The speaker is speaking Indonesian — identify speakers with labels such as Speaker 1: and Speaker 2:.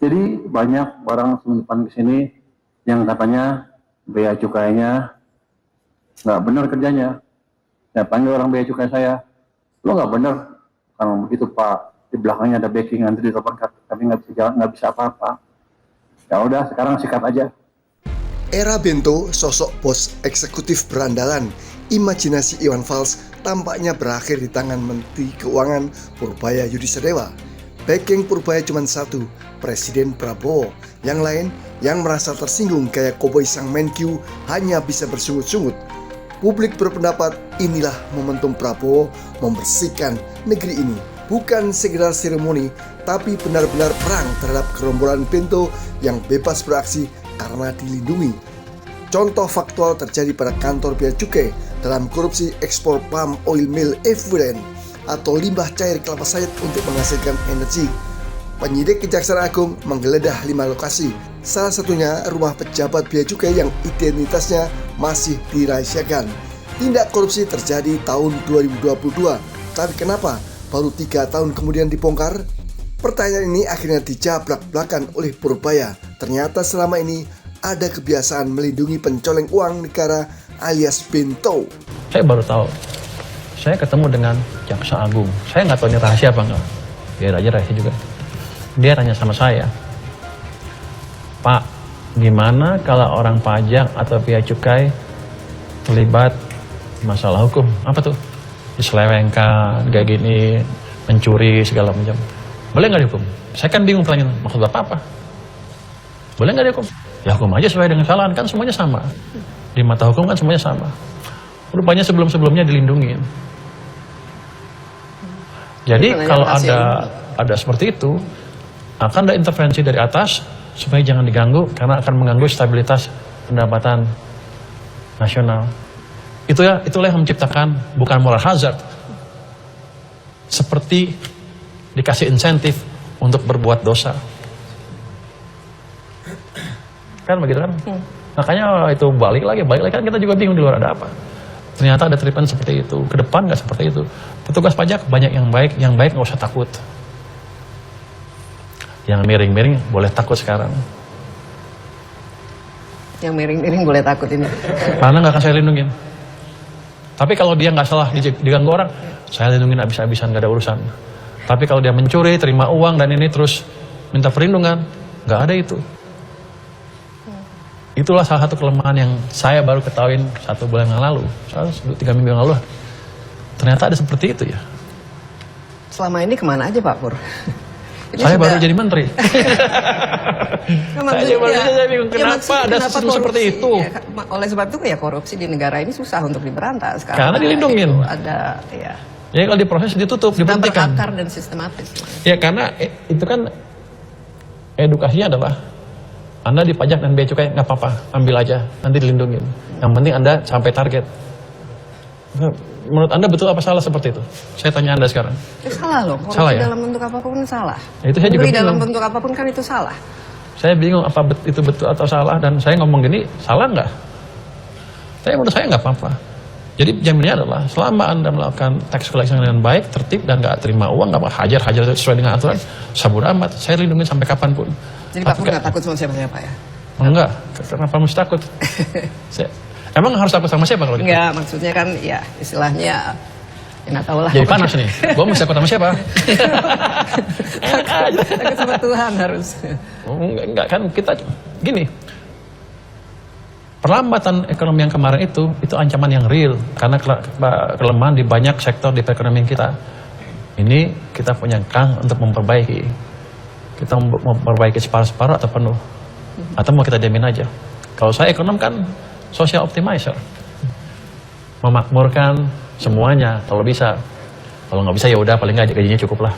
Speaker 1: Jadi banyak barang depan ke sini yang katanya bea cukainya nggak benar kerjanya. Saya panggil orang bea cukai saya, lo nggak benar. Kalau begitu Pak, di belakangnya ada backing, nanti di depan kami nggak bisa apa-apa. Ya udah, sekarang sikat aja.
Speaker 2: Era Bento, sosok bos eksekutif berandalan, imajinasi Iwan Fals tampaknya berakhir di tangan Menteri Keuangan Purbaya Yudisadewa. Backing Purbaya cuma satu, Presiden Prabowo. Yang lain yang merasa tersinggung kayak koboi sang Menkyu hanya bisa bersungut-sungut. Publik berpendapat inilah momentum Prabowo membersihkan negeri ini. Bukan sekedar seremoni, tapi benar-benar perang terhadap gerombolan Bento yang bebas beraksi karena dilindungi. Contoh faktual terjadi pada kantor bea cukai dalam korupsi ekspor palm oil mill effluent atau limbah cair kelapa sawit untuk menghasilkan energi. Penyidik Kejaksaan Agung menggeledah 5 lokasi, salah satunya rumah pejabat bea cukai yang identitasnya masih dirahasiakan. Tindak korupsi terjadi tahun 2022, tapi kenapa baru 3 tahun kemudian dibongkar? Pertanyaan ini akhirnya dijawab belak-belakan oleh Purbaya. Ternyata selama ini ada kebiasaan melindungi pencoleng uang negara alias Bento.
Speaker 3: Saya baru tahu. Saya ketemu dengan Jaksa Agung. Saya nggak tahu ini rahasia apa enggak. Biar aja rahasia juga. Dia tanya sama saya, Pak, gimana kalau orang pajak atau bea cukai terlibat masalah hukum? Apa tuh? Diselewengkan, kayak gini, mencuri segala macam. Boleh nggak dihukum? Saya kan bingung pertanyaan, maksud Bapak apa? Boleh nggak dihukum? Ya hukum aja sesuai dengan kesalahan, kan semuanya sama. Di mata hukum kan semuanya sama. Rupanya sebelum-sebelumnya dilindungi. Jadi kalau ada seperti itu, akan ada intervensi dari atas supaya jangan diganggu karena akan mengganggu stabilitas pendapatan nasional. Itulah yang menciptakan bukan moral hazard. Seperti dikasih insentif untuk berbuat dosa. Kan begitu kan? Makanya itu balik lagi kan kita juga bingung di luar ada apa. Ternyata ada treatment seperti itu. Ke depan nggak seperti itu. Petugas pajak banyak yang baik nggak usah takut. Yang miring-miring boleh takut sekarang.
Speaker 4: Yang miring-miring boleh takut ini.
Speaker 3: Karena nggak akan saya lindungin. Tapi kalau dia nggak salah diganggu orang, saya lindungin habis-habisan, nggak ada urusan. Tapi kalau dia mencuri, terima uang dan ini terus minta perlindungan, nggak ada itu. Itulah salah satu kelemahan yang saya baru ketahuin 1 bulan yang lalu, 3 minggu yang lalu. Ternyata ada seperti itu ya.
Speaker 4: Selama ini kemana aja Pak Pur?
Speaker 3: Saya baru jadi menteri. Saya bingung kenapa ada sistem seperti itu.
Speaker 4: Ya, oleh sebab itu ya korupsi di negara ini susah untuk diberantas.
Speaker 3: Karena dilindungin.
Speaker 4: Ada ya.
Speaker 3: Ya kalau diproses ditutup, diberhentikan.
Speaker 4: Berakar dan sistematis.
Speaker 3: Ya karena itu kan edukasinya adalah Anda dipajak dan bea cukai nggak apa-apa, ambil aja, nanti dilindungin. Yang penting Anda sampai target. Menurut Anda betul apa salah seperti itu? Saya tanya Anda sekarang.
Speaker 4: Salah loh, korupsi
Speaker 3: salah, ya?
Speaker 4: dalam bentuk apapun salah.
Speaker 3: Ya, itu saya juga bingung.
Speaker 4: Dalam bentuk apapun kan itu salah.
Speaker 3: Saya bingung apa itu betul atau salah dan saya ngomong gini, salah nggak? Tapi menurut saya nggak apa-apa. Jadi jaminannya adalah selama Anda melakukan tax collection dengan baik, tertib dan nggak terima uang, nggak hajar sesuai dengan aturan, sabur amat. Saya lindungi sampai kapanpun.
Speaker 4: Jadi Pak Pur nggak takut sama siapa-siapa ya?
Speaker 3: Enggak, kenapa mesti takut? Emang harus takut sama siapa kalau gitu?
Speaker 4: Enggak, maksudnya kan ya istilahnya ya nggak tahu lah.
Speaker 3: Jadi panas nih, gue mesti takut sama siapa? Enak aja.
Speaker 4: Takut sama Tuhan harus.
Speaker 3: Enggak kan kita gini. Perlambatan ekonomi yang kemarin itu ancaman yang real karena kelemahan di banyak sektor di perekonomian kita. Ini kita punya kang untuk memperbaiki. Kita mau memperbaiki separuh-separuh atau penuh. Atau mau kita diamin aja. Kalau saya ekonom kan social optimizer. Memakmurkan semuanya kalau bisa. Kalau nggak bisa ya udah paling nggak gajinya cukup lah.